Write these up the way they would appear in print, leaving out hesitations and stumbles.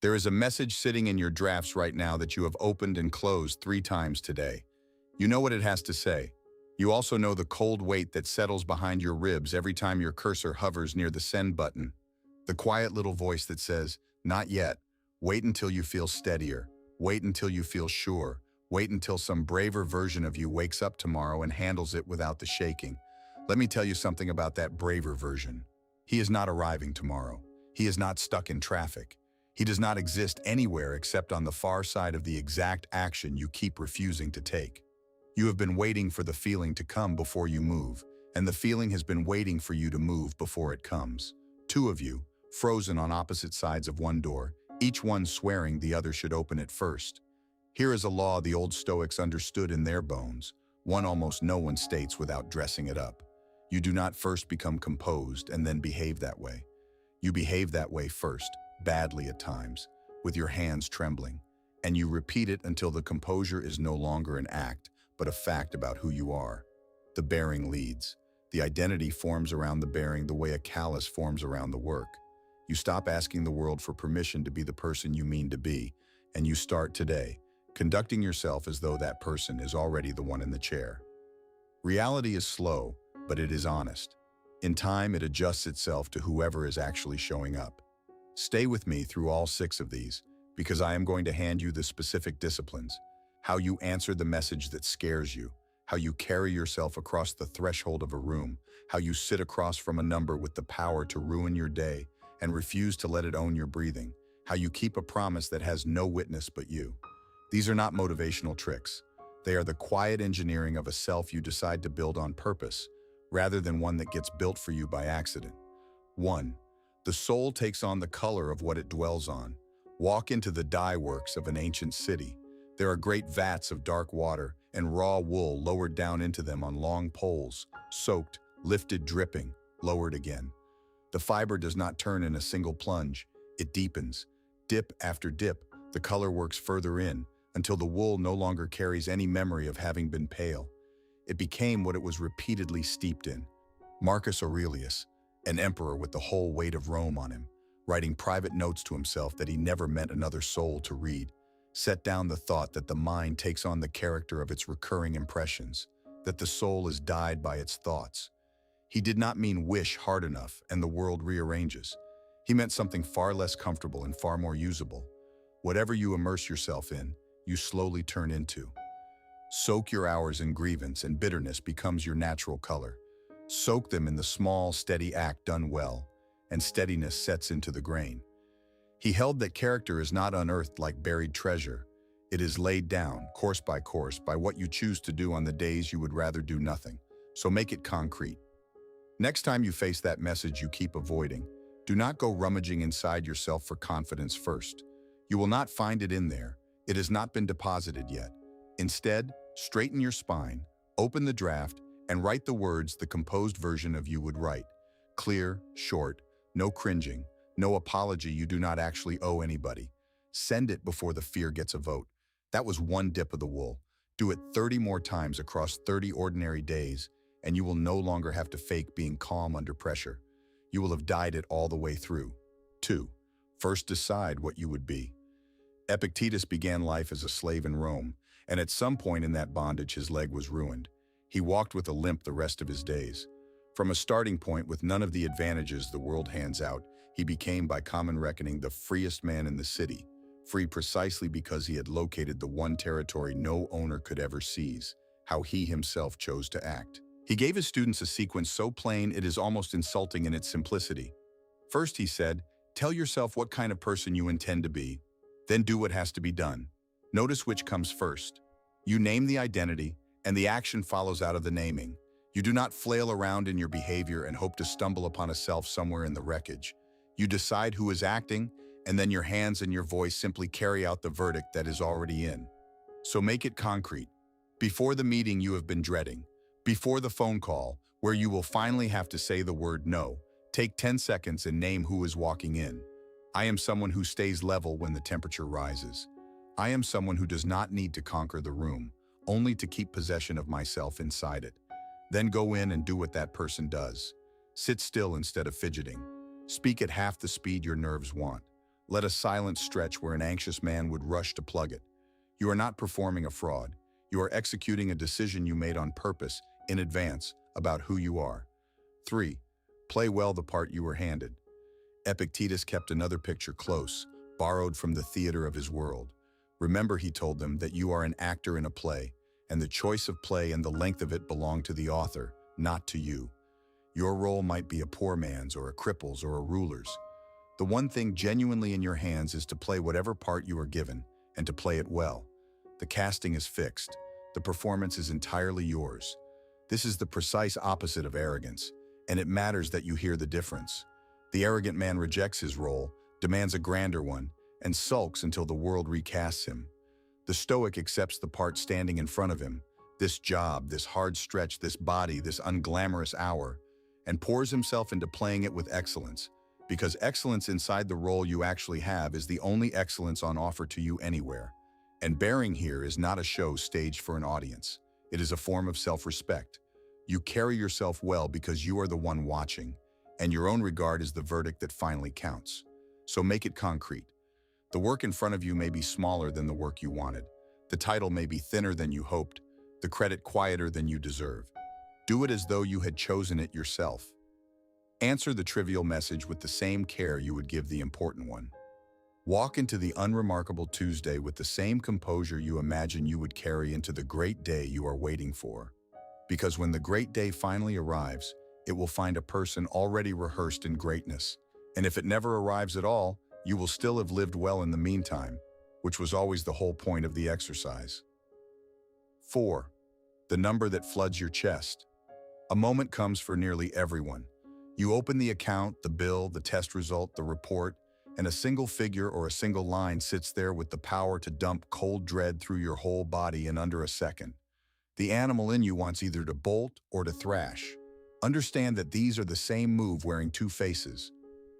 There is a message sitting in your drafts right now that you have opened and closed 3 times today. You know what it has to say. You also know the cold weight that settles behind your ribs every time your cursor hovers near the send button. The quiet little voice that says, "Not yet. Wait until you feel steadier. Wait until you feel sure. Wait until some braver version of you wakes up tomorrow and handles it without the shaking." Let me tell you something about that braver version. He is not arriving tomorrow. He is not stuck in traffic. He does not exist anywhere except on the far side of the exact action you keep refusing to take. You have been waiting for the feeling to come before you move, and the feeling has been waiting for you to move before it comes. 2 of you, frozen on opposite sides of one door, each one swearing the other should open it first. Here is a law the old Stoics understood in their bones, one almost no one states without dressing it up. You do not first become composed and then behave that way. You behave that way first, badly at times, with your hands trembling, and you repeat it until the composure is no longer an act, but a fact about who you are. The bearing leads. The identity forms around the bearing the way a callus forms around the work. You stop asking the world for permission to be the person you mean to be, and you start today, conducting yourself as though that person is already the one in the chair. Reality is slow, but it is honest. In time, it adjusts itself to whoever is actually showing up. Stay with me through all 6 of these, because I am going to hand you the specific disciplines, how you answer the message that scares you, how you carry yourself across the threshold of a room, how you sit across from a number with the power to ruin your day and refuse to let it own your breathing, how you keep a promise that has no witness but you. These are not motivational tricks. They are the quiet engineering of a self you decide to build on purpose, rather than one that gets built for you by accident. 1. The soul takes on the color of what it dwells on. Walk into the dye works of an ancient city. There are great vats of dark water and raw wool lowered down into them on long poles, soaked, lifted, dripping, lowered again. The fiber does not turn in a single plunge. It deepens. Dip after dip, the color works further in, until the wool no longer carries any memory of having been pale. It became what it was repeatedly steeped in. Marcus Aurelius, an emperor with the whole weight of Rome on him, writing private notes to himself that he never meant another soul to read, set down the thought that the mind takes on the character of its recurring impressions, that the soul is dyed by its thoughts. He did not mean wish hard enough and the world rearranges. He meant something far less comfortable and far more usable. Whatever you immerse yourself in, you slowly turn into. Soak your hours in grievance and bitterness becomes your natural color. Soak them in the small, steady act done well, and steadiness sets into the grain. He held that character is not unearthed like buried treasure. It is laid down, course, by what you choose to do on the days you would rather do nothing. So make it concrete. Next time you face that message you keep avoiding, do not go rummaging inside yourself for confidence first. You will not find it in there. It has not been deposited yet. Instead, straighten your spine, open the draft, and write the words the composed version of you would write. Clear, short, no cringing, no apology you do not actually owe anybody. Send it before the fear gets a vote. That was 1 dip of the wool. Do it 30 more times across 30 ordinary days, and you will no longer have to fake being calm under pressure. You will have dyed it all the way through. 2. First decide what you would be. Epictetus began life as a slave in Rome, and at some point in that bondage his leg was ruined. He walked with a limp the rest of his days. From a starting point with none of the advantages the world hands out, he became, by common reckoning, the freest man in the city, free precisely because he had located the one territory no owner could ever seize, how he himself chose to act. He gave his students a sequence so plain it is almost insulting in its simplicity. First, he said, tell yourself what kind of person you intend to be, then do what has to be done. Notice which comes first. You name the identity, and the action follows out of the naming. You do not flail around in your behavior and hope to stumble upon a self somewhere in the wreckage. You decide who is acting, and then your hands and your voice simply carry out the verdict that is already in. So make it concrete. Before the meeting you have been dreading, before the phone call, where you will finally have to say the word no, take 10 seconds and name who is walking in. I am someone who stays level when the temperature rises. I am someone who does not need to conquer the room, only to keep possession of myself inside it. Then go in and do what that person does. Sit still instead of fidgeting. Speak at half the speed your nerves want. Let a silent stretch where an anxious man would rush to plug it. You are not performing a fraud. You are executing a decision you made on purpose, in advance, about who you are. 3. Play well the part you were handed. Epictetus kept another picture close, borrowed from the theater of his world. Remember, he told them, that you are an actor in a play, and the choice of play and the length of it belong to the author, not to you. Your role might be a poor man's or a cripple's or a ruler's. The one thing genuinely in your hands is to play whatever part you are given, and to play it well. The casting is fixed. The performance is entirely yours. This is the precise opposite of arrogance, and it matters that you hear the difference. The arrogant man rejects his role, demands a grander one, and sulks until the world recasts him. The Stoic accepts the part standing in front of him, this job, this hard stretch, this body, this unglamorous hour, and pours himself into playing it with excellence, because excellence inside the role you actually have is the only excellence on offer to you anywhere. And bearing here is not a show staged for an audience. It is a form of self-respect. You carry yourself well because you are the one watching, and your own regard is the verdict that finally counts. So make it concrete. The work in front of you may be smaller than the work you wanted. The title may be thinner than you hoped, the credit quieter than you deserve. Do it as though you had chosen it yourself. Answer the trivial message with the same care you would give the important one. Walk into the unremarkable Tuesday with the same composure you imagine you would carry into the great day you are waiting for. Because when the great day finally arrives, it will find a person already rehearsed in greatness. And if it never arrives at all, you will still have lived well in the meantime, which was always the whole point of the exercise. 4. The number that floods your chest. A moment comes for nearly everyone. You open the account, the bill, the test result, the report, and a single figure or a single line sits there with the power to dump cold dread through your whole body in under a second. The animal in you wants either to bolt or to thrash. Understand that these are the same move wearing two faces.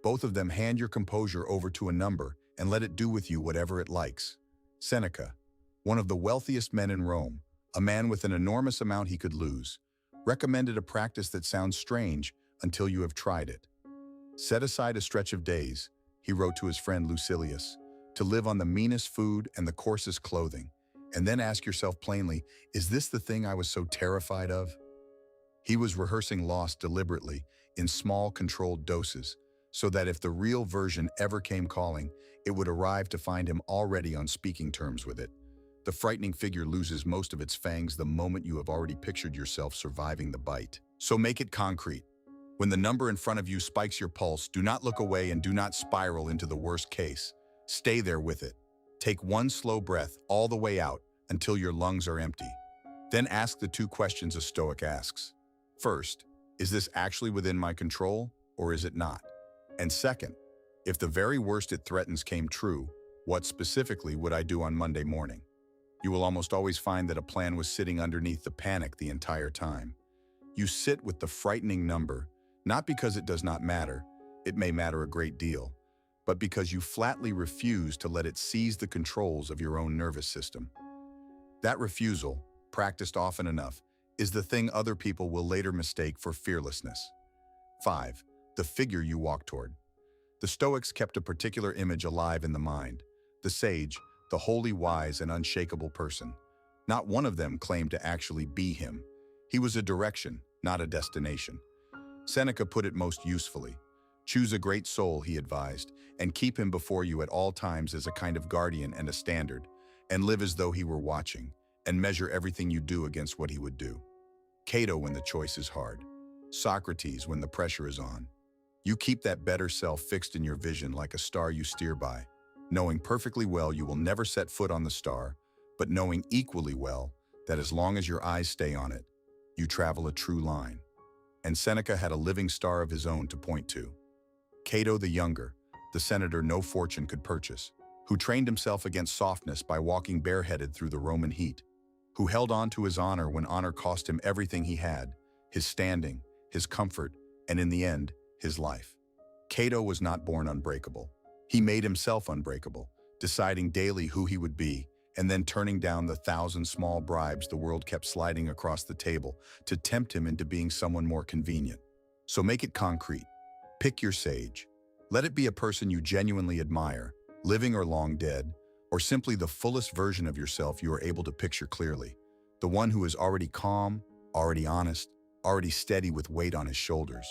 Both of them hand your composure over to a number and let it do with you whatever it likes. Seneca, one of the wealthiest men in Rome, a man with an enormous amount he could lose, recommended a practice that sounds strange until you have tried it. Set aside a stretch of days, he wrote to his friend Lucilius, to live on the meanest food and the coarsest clothing, and then ask yourself plainly, is this the thing I was so terrified of? He was rehearsing loss deliberately, in small controlled doses, so that if the real version ever came calling, it would arrive to find him already on speaking terms with it. The frightening figure loses most of its fangs the moment you have already pictured yourself surviving the bite. So make it concrete. When the number in front of you spikes your pulse, do not look away and do not spiral into the worst case. Stay there with it. Take one slow breath all the way out until your lungs are empty. Then ask the two questions a Stoic asks. First, is this actually within my control, or is it not? And second, if the very worst it threatens came true, what specifically would I do on Monday morning? You will almost always find that a plan was sitting underneath the panic the entire time. You sit with the frightening number, not because it does not matter, it may matter a great deal, but because you flatly refuse to let it seize the controls of your own nervous system. That refusal, practiced often enough, is the thing other people will later mistake for fearlessness. 5. The figure you walk toward. The Stoics kept a particular image alive in the mind, the sage, the wholly wise and unshakable person. Not one of them claimed to actually be him. He was a direction, not a destination. Seneca put it most usefully. Choose a great soul, he advised, and keep him before you at all times as a kind of guardian and a standard, and live as though he were watching, and measure everything you do against what he would do. Cato when the choice is hard. Socrates when the pressure is on. You keep that better self fixed in your vision like a star you steer by, knowing perfectly well you will never set foot on the star, but knowing equally well that as long as your eyes stay on it, you travel a true line. And Seneca had a living star of his own to point to. Cato the younger, the senator no fortune could purchase, who trained himself against softness by walking bareheaded through the Roman heat, who held on to his honor when honor cost him everything he had, his standing, his comfort, and in the end, his life. Cato was not born unbreakable. He made himself unbreakable, deciding daily who he would be, and then turning down the 1,000 small bribes the world kept sliding across the table to tempt him into being someone more convenient. So make it concrete. Pick your sage. Let it be a person you genuinely admire, living or long dead, or simply the fullest version of yourself you are able to picture clearly, the one who is already calm, already honest, already steady with weight on his shoulders.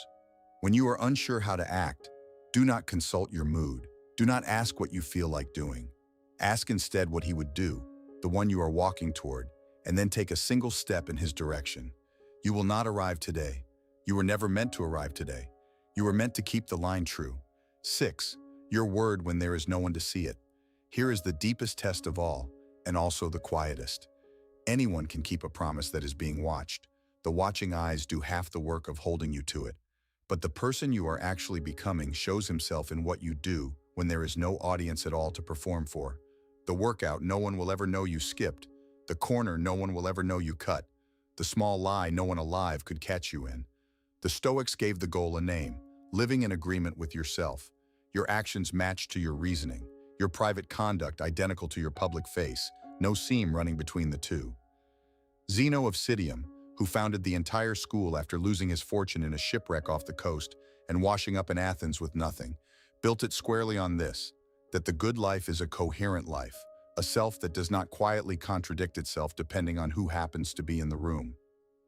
When you are unsure how to act, do not consult your mood. Do not ask what you feel like doing. Ask instead what he would do, the one you are walking toward, and then take a single step in his direction. You will not arrive today. You were never meant to arrive today. You were meant to keep the line true. 6. Your word when there is no one to see it. Here is the deepest test of all, and also the quietest. Anyone can keep a promise that is being watched. The watching eyes do half the work of holding you to it. But the person you are actually becoming shows himself in what you do when there is no audience at all to perform for. The workout no one will ever know you skipped. The corner no one will ever know you cut. The small lie no one alive could catch you in. The Stoics gave the goal a name, living in agreement with yourself. Your actions matched to your reasoning. Your private conduct identical to your public face. No seam running between the two. Zeno of Citium, who founded the entire school after losing his fortune in a shipwreck off the coast and washing up in Athens with nothing, built it squarely on this, that the good life is a coherent life, a self that does not quietly contradict itself depending on who happens to be in the room.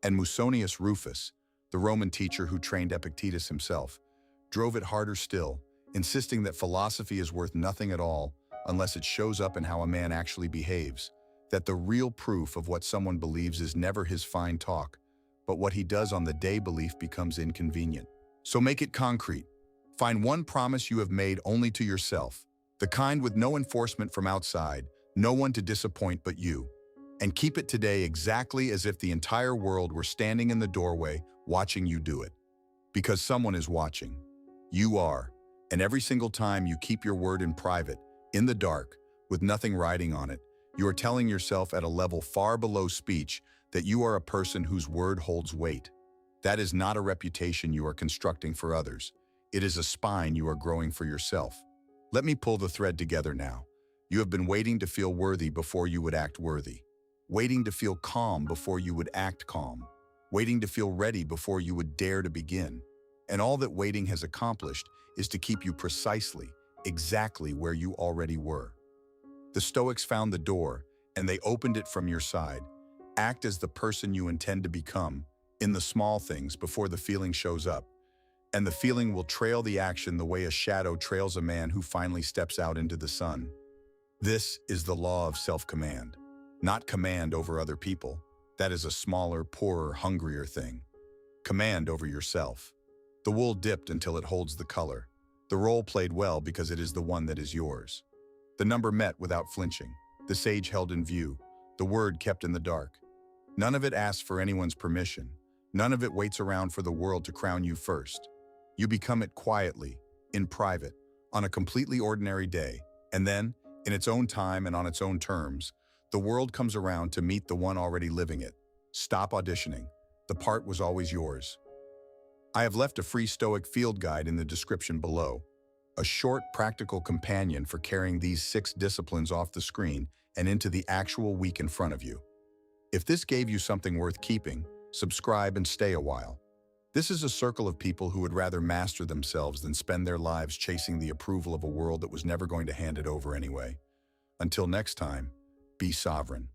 And Musonius Rufus, the Roman teacher who trained Epictetus himself, drove it harder still, insisting that philosophy is worth nothing at all unless it shows up in how a man actually behaves, that the real proof of what someone believes is never his fine talk, but what he does on the day belief becomes inconvenient. So make it concrete. Find one promise you have made only to yourself, the kind with no enforcement from outside, no one to disappoint but you. And keep it today exactly as if the entire world were standing in the doorway watching you do it. Because someone is watching. You are. And every single time you keep your word in private, in the dark, with nothing writing on it, you are telling yourself at a level far below speech that you are a person whose word holds weight. That is not a reputation you are constructing for others. It is a spine you are growing for yourself. Let me pull the thread together now. You have been waiting to feel worthy before you would act worthy. Waiting to feel calm before you would act calm. Waiting to feel ready before you would dare to begin. And all that waiting has accomplished is to keep you precisely, exactly where you already were. The Stoics found the door, and they opened it from your side. Act as the person you intend to become, in the small things before the feeling shows up. And the feeling will trail the action the way a shadow trails a man who finally steps out into the sun. This is the law of self-command. Not command over other people. That is a smaller, poorer, hungrier thing. Command over yourself. The wool dipped until it holds the color. The role played well because it is the one that is yours. The number met without flinching. The sage held in view. The word kept in the dark. None of it asks for anyone's permission. None of it waits around for the world to crown you first. You become it quietly, in private, on a completely ordinary day, and then, in its own time and on its own terms, the world comes around to meet the one already living it. Stop auditioning. The part was always yours. I have left a free Stoic Field guide in the description below. A short, practical companion for carrying these 6 disciplines off the screen and into the actual week in front of you. If this gave you something worth keeping, subscribe and stay a while. This is a circle of people who would rather master themselves than spend their lives chasing the approval of a world that was never going to hand it over anyway. Until next time, be sovereign.